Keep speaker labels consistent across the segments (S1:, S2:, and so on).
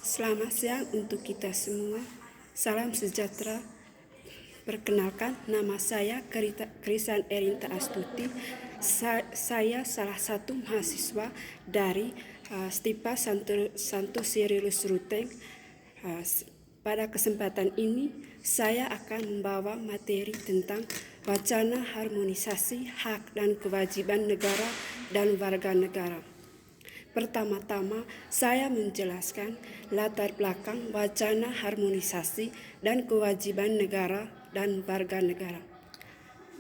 S1: Selamat siang untuk kita semua. Salam sejahtera. Perkenalkan, nama saya Krisan Erinta Astuti. Saya salah satu mahasiswa dari Stipa Santo Sirilus Ruteng. Pada kesempatan ini, saya akan membawa materi tentang wacana harmonisasi hak dan kewajiban negara dan warga negara. Pertama-tama, saya menjelaskan latar belakang wacana harmonisasi dan kewajiban negara dan warga negara.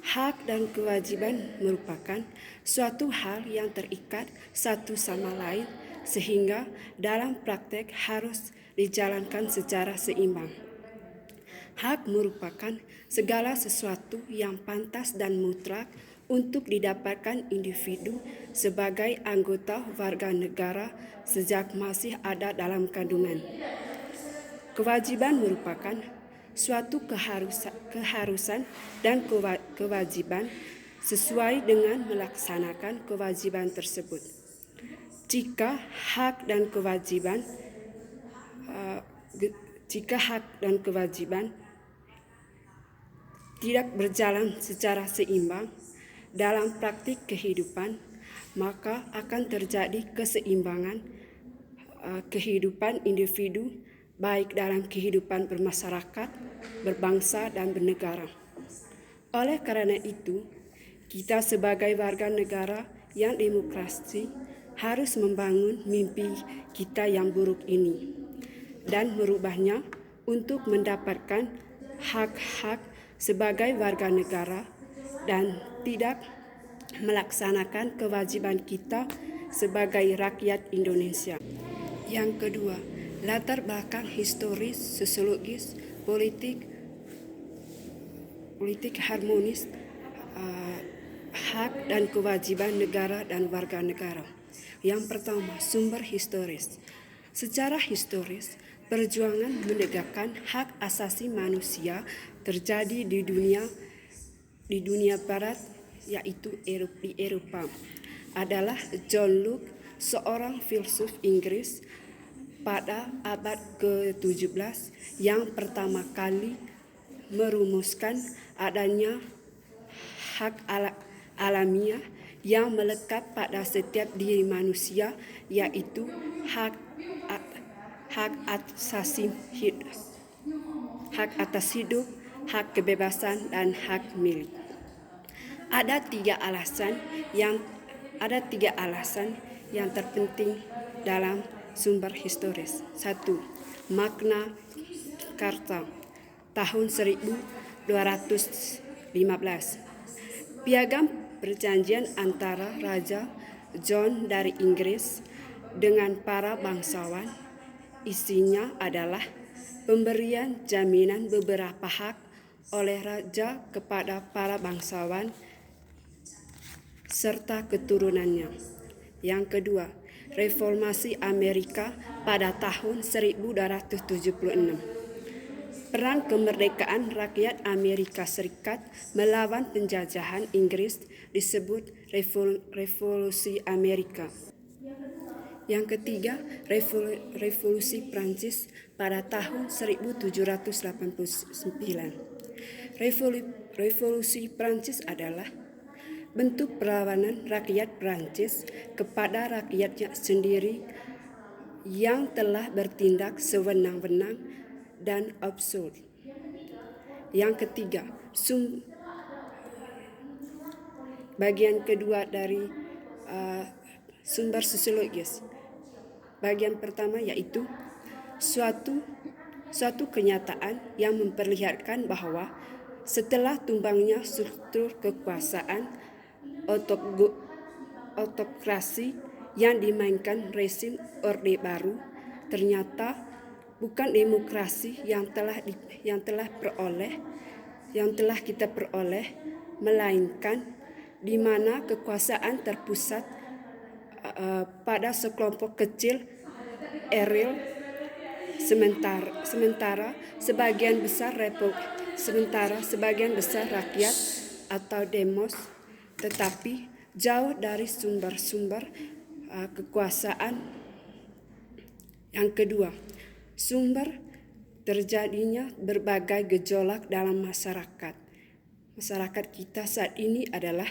S1: Hak dan kewajiban merupakan suatu hal yang terikat satu sama lain, sehingga dalam praktek harus dijalankan secara seimbang. Hak merupakan segala sesuatu yang pantas dan mutlak untuk didapatkan individu sebagai anggota warga negara sejak masih ada dalam kandungan. Kewajiban merupakan suatu keharusan dan kewajiban sesuai dengan melaksanakan kewajiban tersebut. Jika hak dan kewajiban tidak berjalan secara seimbang dalam praktik kehidupan, maka akan terjadi keseimbangan kehidupan individu baik dalam kehidupan bermasyarakat, berbangsa, dan bernegara. Oleh karena itu, kita sebagai warga negara yang demokrasi harus membangun mimpi kita yang buruk ini dan merubahnya untuk mendapatkan hak-hak sebagai warga negara dan tidak melaksanakan kewajiban kita sebagai rakyat Indonesia. Yang kedua, latar belakang historis, sosiologis, politik harmonis hak dan kewajiban negara dan warga negara. Yang pertama, sumber historis. Secara historis, perjuangan menegakkan hak asasi manusia terjadi di dunia barat, yaitu di Eropa. Adalah John Locke, seorang filsuf Inggris pada abad ke-17 yang pertama kali merumuskan adanya hak alamiah yang melekat pada setiap diri manusia, yaitu hak atas hidup, hak kebebasan, dan hak milik. Ada tiga alasan yang terpenting dalam sumber historis. 1. Magna Carta tahun 1215. Piagam perjanjian antara Raja John dari Inggris dengan para bangsawan. Isinya adalah pemberian jaminan beberapa hak oleh raja kepada para bangsawan serta keturunannya. Yang kedua, Reformasi Amerika pada tahun 1276. Perang kemerdekaan rakyat Amerika Serikat melawan penjajahan Inggris disebut Revolusi Amerika. Yang ketiga, Revolusi Prancis pada tahun 1789. Revolusi Prancis adalah bentuk perlawanan rakyat Prancis kepada rakyatnya sendiri yang telah bertindak sewenang-wenang dan absurd. Yang ketiga, bagian kedua dari sumber sosiologis. Bagian pertama yaitu suatu kenyataan yang memperlihatkan bahwa setelah tumbangnya struktur kekuasaan autokrasi yang dimainkan rezim Orde Baru, ternyata bukan demokrasi yang telah kita peroleh, melainkan di mana kekuasaan terpusat pada sekelompok kecil elit, sementara sebagian besar rakyat atau demos, tetapi jauh dari sumber-sumber kekuasaan. Yang kedua, Sumber terjadinya berbagai gejolak dalam masyarakat. Masyarakat kita saat ini adalah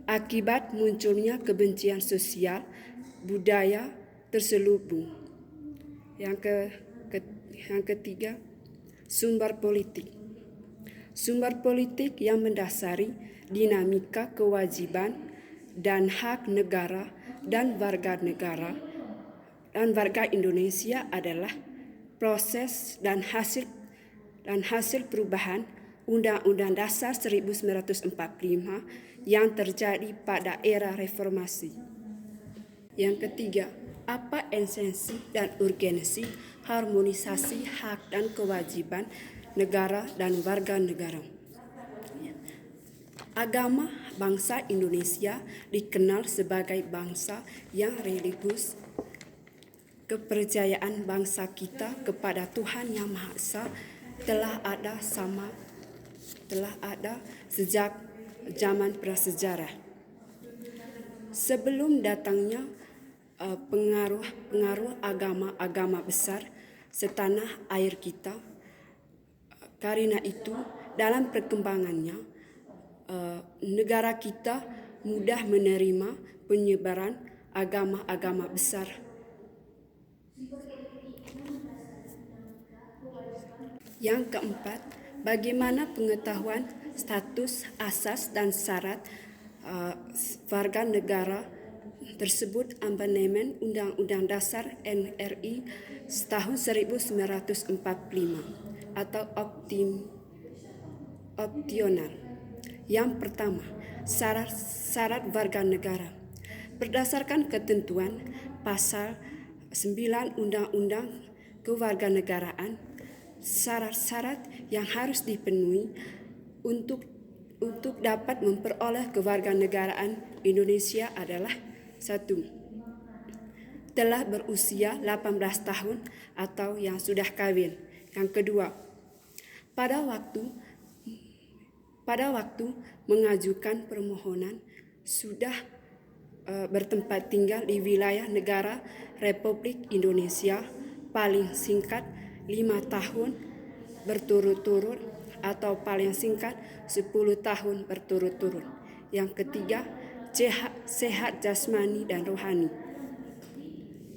S1: akibat munculnya kebencian sosial, budaya terselubung. Yang ketiga, sumber politik. Sumber politik yang mendasari dinamika kewajiban dan hak negara dan warga Indonesia adalah proses dan hasil perubahan Undang-Undang Dasar 1945 yang terjadi pada era reformasi. Yang ketiga, apa esensi dan urgensi harmonisasi hak dan kewajiban negara dan warga negara? Agama bangsa Indonesia dikenal sebagai bangsa yang religius. Kepercayaan bangsa kita kepada Tuhan Yang Maha Esa telah ada sejak zaman prasejarah. Sebelum datangnya pengaruh agama besar setanah air kita, karena itu dalam perkembangannya negara kita mudah menerima penyebaran agama-agama besar. Yang keempat, bagaimana pengetahuan status asas dan syarat warga negara tersebut amandemen Undang-Undang Dasar NRI tahun 1945 atau opsional. Yang pertama, syarat warga negara. Berdasarkan ketentuan pasal 9 Undang-Undang Kewarganegaraan, syarat-syarat yang harus dipenuhi untuk dapat memperoleh kewarganegaraan Indonesia adalah: 1. Telah berusia 18 tahun atau yang sudah kawin. Yang kedua, pada waktu mengajukan permohonan sudah bertempat tinggal di wilayah negara Republik Indonesia paling singkat 5 tahun berturut-turut atau paling singkat 10 tahun berturut-turut. Yang ketiga, sehat jasmani dan rohani.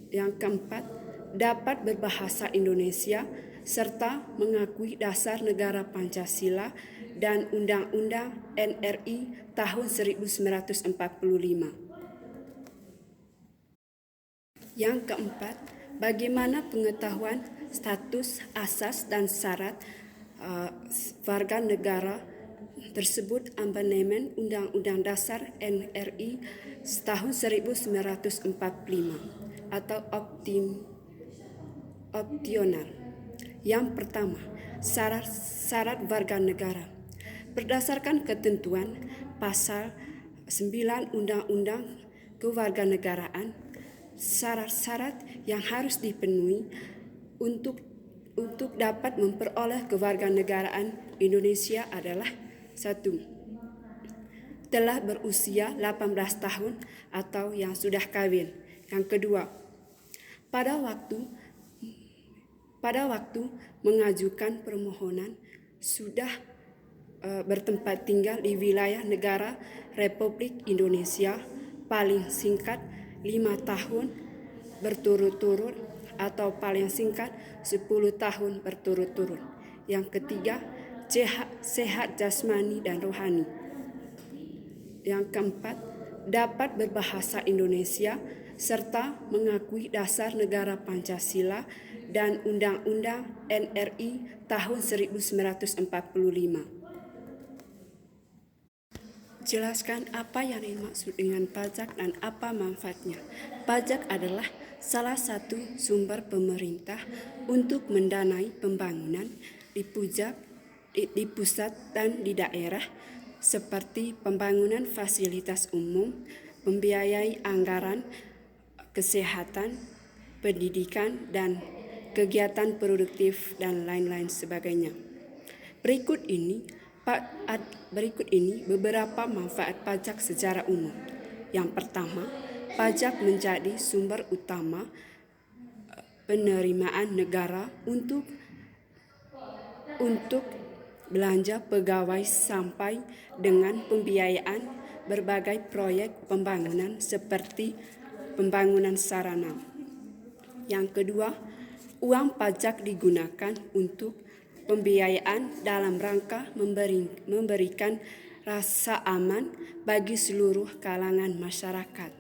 S1: Yang keempat, dapat berbahasa Indonesia serta mengakui dasar negara Pancasila dan Undang-Undang NRI tahun 1945. Yang keempat, bagaimana pengetahuan status asas dan syarat warga negara tersebut amandemen Undang-Undang Dasar NRI tahun 1945 atau opsional. Yang pertama, syarat warga negara. Berdasarkan ketentuan pasal 9 Undang-Undang Kewarganegaraan, syarat-syarat yang harus dipenuhi untuk dapat memperoleh kewarganegaraan Indonesia adalah: 1. Telah berusia 18 tahun atau yang sudah kawin. Yang kedua, pada waktu mengajukan permohonan sudah bertempat tinggal di wilayah negara Republik Indonesia paling singkat 5 tahun berturut-turut atau paling singkat 10 tahun berturut-turut. Yang ketiga, sehat jasmani dan rohani. Yang keempat, dapat berbahasa Indonesia serta mengakui dasar negara Pancasila dan Undang-Undang NRI tahun 1945. Jelaskan apa yang dimaksud dengan pajak dan apa manfaatnya. Pajak adalah salah satu sumber pemerintah untuk mendanai pembangunan di pusat dan di daerah, seperti pembangunan fasilitas umum, membiayai anggaran kesehatan, pendidikan, dan kegiatan produktif dan lain-lain sebagainya. Berikut ini beberapa manfaat pajak secara umum. Yang pertama, pajak menjadi sumber utama penerimaan negara untuk belanja pegawai sampai dengan pembiayaan berbagai proyek pembangunan seperti pembangunan sarana. Yang kedua, uang pajak digunakan untuk pembiayaan dalam rangka memberikan rasa aman bagi seluruh kalangan masyarakat.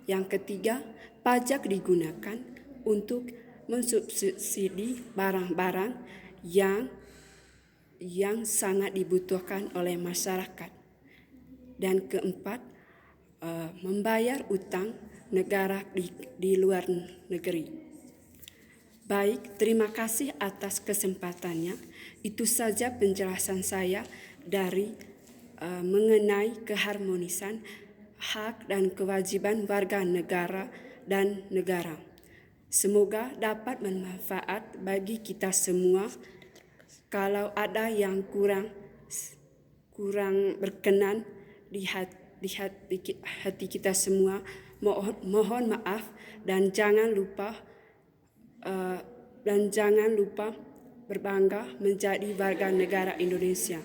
S1: Yang ketiga, pajak digunakan untuk mensubsidi barang-barang yang sangat dibutuhkan oleh masyarakat. Dan keempat, membayar utang negara di luar negeri. Baik, terima kasih atas kesempatannya. Itu saja penjelasan saya dari mengenai keharmonisan hak dan kewajiban warga negara dan negara. Semoga dapat bermanfaat bagi kita semua. Kalau ada yang kurang berkenan di hati kita semua, mohon maaf dan jangan lupa berbangga menjadi warga negara Indonesia.